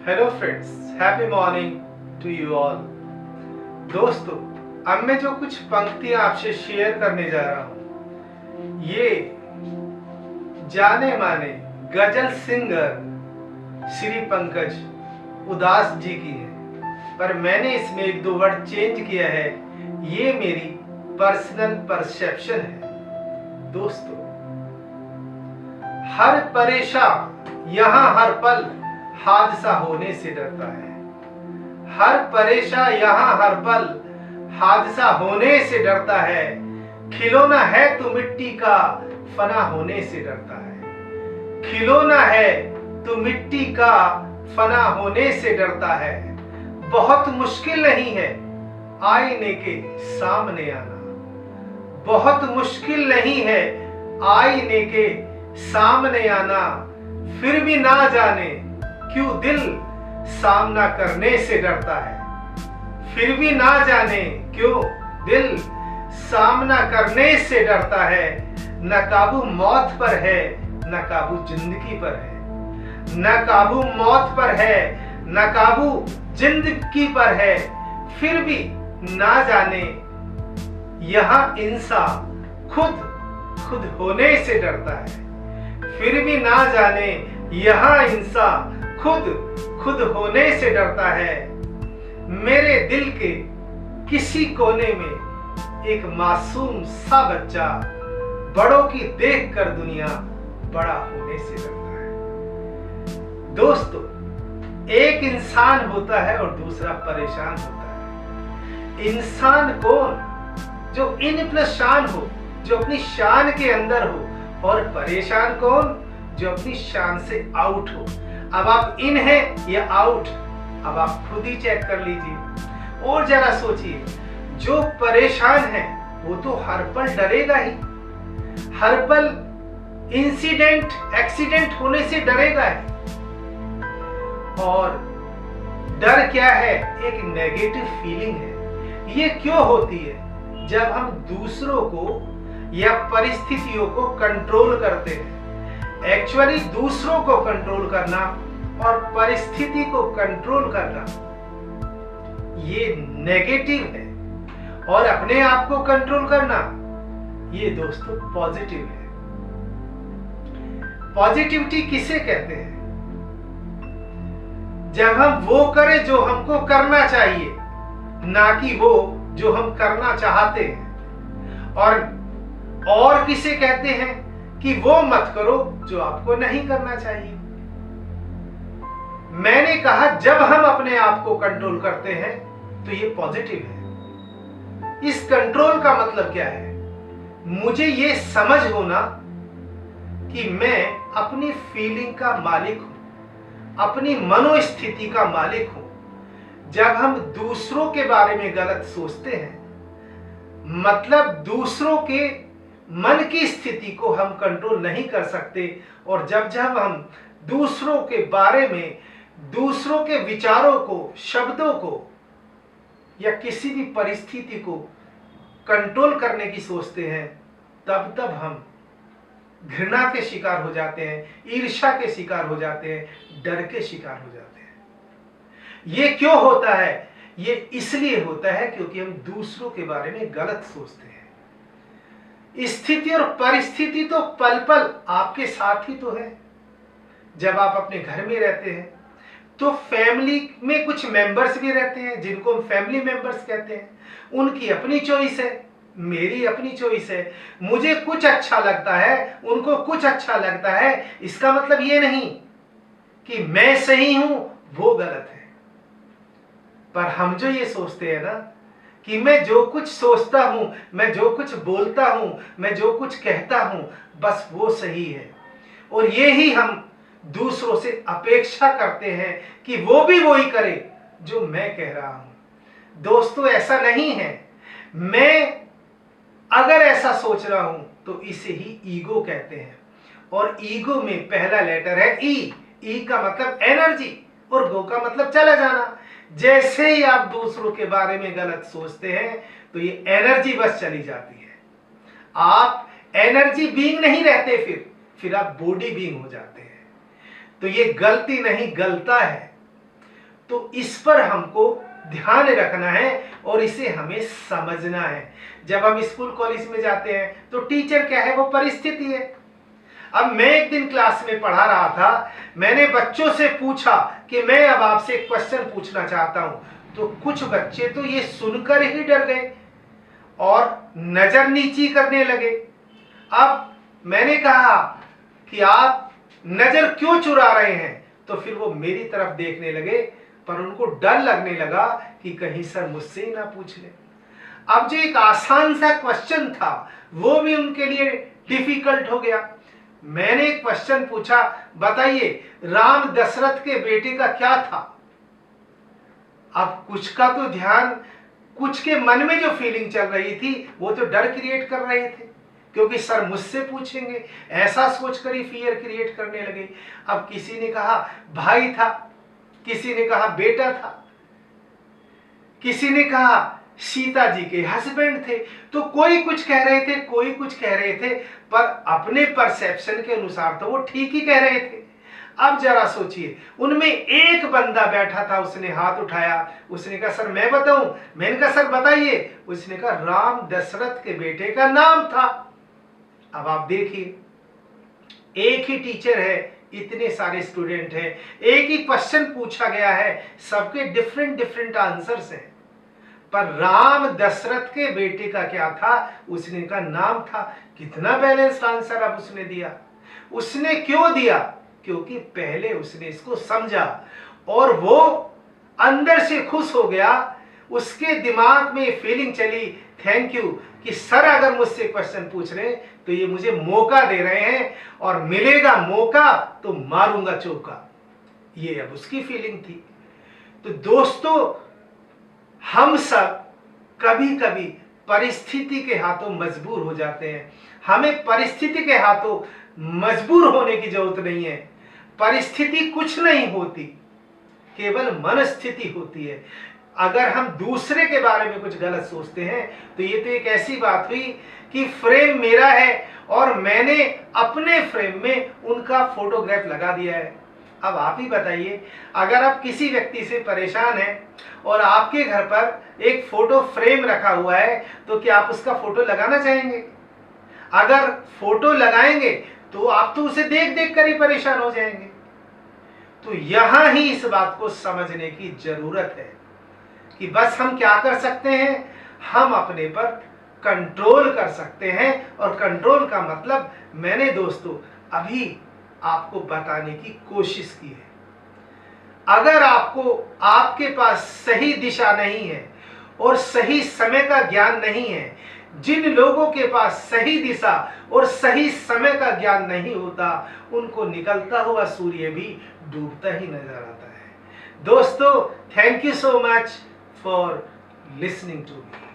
Hello friends, happy morning to you all. दोस्तों, अब मैं जो कुछ पंक्तियां आपसे शेयर करने जा रहा हूं, ये जाने माने गजल सिंगर श्री पंकज उदास जी की है, पर मैंने इसमें एक दो वर्ड चेंज किया है। ये मेरी पर्सनल परसेप्शन है। दोस्तों, हर परेशान यहाँ हर पल हादसा होने से डरता है। हर परेशान यहाँ हर पल हादसा होने से डरता है। खिलौना है तो मिट्टी का फना होने से डरता है। खिलौना है तो मिट्टी का फना होने से डरता है। बहुत मुश्किल नहीं है आईने के सामने आना। बहुत मुश्किल नहीं है आईने के सामने आना। फिर भी ना जाने क्यों दिल सामना करने से डरता है। फिर भी ना जाने क्यों दिल सामना करने से डरता है। न काबू मौत पर है न काबू जिंदगी पर है। न काबू मौत पर है न काबू जिंदगी पर है। फिर भी ना जाने यहां इंसान खुद होने से डरता है। फिर भी ना जाने यहां इंसान खुद होने से डरता है। मेरे दिल के किसी कोने में एक मासूम सा बच्चा बड़ों की देखकर दुनिया बड़ा होने से डरता है। दोस्तों, एक इंसान होता है और दूसरा परेशान होता है। इंसान कौन? जो इन प्लस शान हो, जो अपनी शान के अंदर हो। और परेशान कौन? जो अपनी शान से आउट हो। अब आप इन हैं या आउट, अब आप खुद ही चेक कर लीजिए। और जरा सोचिए, जो परेशान है वो तो हर पल डरेगा ही। हर पल एक्सीडेंट होने से डरेगा ही। और डर क्या है? एक नेगेटिव फीलिंग है। ये क्यों होती है? जब हम दूसरों को या परिस्थितियों को कंट्रोल करते हैं। एक्चुअली दूसरों को कंट्रोल करना और परिस्थिति को कंट्रोल करना ये नेगेटिव है, और अपने आप को कंट्रोल करना ये दोस्तों पॉजिटिव है। पॉजिटिविटी किसे कहते हैं? जब हम वो करें जो हमको करना चाहिए, ना कि वो जो हम करना चाहते हैं। और किसे कहते हैं कि वो मत करो जो आपको नहीं करना चाहिए। मैंने कहा, जब हम अपने आप को कंट्रोल करते हैं तो ये पॉजिटिव है। इस कंट्रोल का मतलब क्या है? मुझे ये समझ होना कि मैं अपनी फीलिंग का मालिक हूं, अपनी मनोस्थिति का मालिक हूं। जब हम दूसरों के बारे में गलत सोचते हैं, मतलब दूसरों के मन की स्थिति को हम कंट्रोल नहीं कर सकते। और जब हम दूसरों के बारे में, दूसरों के विचारों को, शब्दों को या किसी भी परिस्थिति को कंट्रोल करने की सोचते हैं, तब हम घृणा के शिकार हो जाते हैं, ईर्ष्या के शिकार हो जाते हैं, डर के शिकार हो जाते हैं। ये क्यों होता है? ये इसलिए होता है क्योंकि हम दूसरों के बारे में गलत सोचते हैं। स्थिति और परिस्थिति तो पल पल आपके साथ ही तो है। जब आप अपने घर में रहते हैं तो फैमिली में कुछ मेंबर्स भी रहते हैं जिनको हम फैमिली मेंबर्स कहते हैं। उनकी अपनी चॉइस है, मेरी अपनी चॉइस है। मुझे कुछ अच्छा लगता है, उनको कुछ अच्छा लगता है। इसका मतलब ये नहीं कि मैं सही हूं, वो गलत है। पर हम जो ये सोचते हैं ना कि मैं जो कुछ सोचता हूं, मैं जो कुछ बोलता हूं, मैं जो कुछ कहता हूं, बस वो सही है। और ये ही हम दूसरों से अपेक्षा करते हैं कि वो भी वही करे जो मैं कह रहा हूं। दोस्तों, ऐसा नहीं है। मैं अगर ऐसा सोच रहा हूं तो इसे ही ईगो कहते हैं। और ईगो में पहला लेटर है ई। ई का मतलब एनर्जी और गो का मतलब चला जाना। जैसे ही आप दूसरों के बारे में गलत सोचते हैं तो ये एनर्जी बस चली जाती है। आप एनर्जी बीइंग नहीं रहते, फिर आप बॉडी बीइंग हो जाते हैं। तो ये गलती नहीं, गलता है। तो इस पर हमको ध्यान रखना है और इसे हमें समझना है। जब हम स्कूल कॉलेज में जाते हैं तो टीचर क्या है, वो परिस्थिति है। अब मैं एक दिन क्लास में पढ़ा रहा था, मैंने बच्चों से पूछा कि मैं अब आपसे एक क्वेश्चन पूछना चाहता हूं, तो कुछ बच्चे तो ये सुनकर ही डर गए और नजर नीची करने लगे। अब मैंने कहा कि आप नजर क्यों चुरा रहे हैं, तो फिर वो मेरी तरफ देखने लगे, पर उनको डर लगने लगा कि कहीं सर मुझसे ही ना पूछ ले। अब जो एक आसान सा क्वेश्चन था वो भी उनके लिए डिफिकल्ट हो गया। मैंने एक क्वेश्चन पूछा, बताइए राम दशरथ के बेटे का क्या था। अब कुछ का तो ध्यान, कुछ के मन में जो फीलिंग चल रही थी वो तो डर क्रिएट कर रहे थे, क्योंकि सर मुझसे पूछेंगे, ऐसा सोचकर ही फियर क्रिएट करने लगे। अब किसी ने कहा भाई था, किसी ने कहा बेटा था, किसी ने कहा सीता जी के हस्बैंड थे। तो कोई कुछ कह रहे थे, कोई कुछ कह रहे थे, पर अपने परसेप्शन के अनुसार तो वो ठीक ही कह रहे थे। अब जरा सोचिए, उनमें एक बंदा बैठा था, उसने हाथ उठाया, उसने कहा सर मैं बताऊं। मैंने कहा सर बताइए। उसने कहा राम दशरथ के बेटे का नाम था। अब आप देखिए, एक ही टीचर है, इतने सारे स्टूडेंट हैं, एक ही क्वेश्चन पूछा गया है, सबके डिफरेंट डिफरेंट आंसर्स हैं, पर राम दशरथ के बेटे का क्या था, उसने का नाम था। कितना बैलेंस्ड आंसर अब उसने दिया। उसने क्यों दिया, क्योंकि पहले उसने इसको समझा और वो अंदर से खुश हो गया। उसके दिमाग में फीलिंग चली, थैंक यू, कि सर अगर मुझसे क्वेश्चन पूछ रहे हैं तो ये मुझे मौका दे रहे हैं, और मिलेगा मौका तो मारूंगा चौका। ये अब उसकी फीलिंग थी। तो दोस्तों, हम सब कभी कभी परिस्थिति के हाथों मजबूर हो जाते हैं। हमें परिस्थिति के हाथों मजबूर होने की जरूरत नहीं है। परिस्थिति कुछ नहीं होती, केवल मनस्थिति होती है। अगर हम दूसरे के बारे में कुछ गलत सोचते हैं तो ये तो एक ऐसी बात हुई कि फ्रेम मेरा है और मैंने अपने फ्रेम में उनका फोटोग्राफ लगा दिया है। अब आप ही बताइए, अगर आप किसी व्यक्ति से परेशान हैं और आपके घर पर एक फोटो फ्रेम रखा हुआ है, तो क्या आप उसका फोटो लगाना चाहेंगे? अगर फोटो लगाएंगे तो आप तो उसे देख देख कर ही परेशान हो जाएंगे। तो यहां ही इस बात को समझने की जरूरत है कि बस हम क्या कर सकते हैं, हम अपने पर कंट्रोल कर सकते हैं। और कंट्रोल का मतलब मैंने दोस्तों अभी आपको बताने की कोशिश की है। अगर आपके पास सही दिशा नहीं है और सही समय का ज्ञान नहीं है, जिन लोगों के पास सही दिशा और सही समय का ज्ञान नहीं होता, उनको निकलता हुआ सूर्य भी डूबता ही नजर आता है। दोस्तों, thank you so much for listening to me.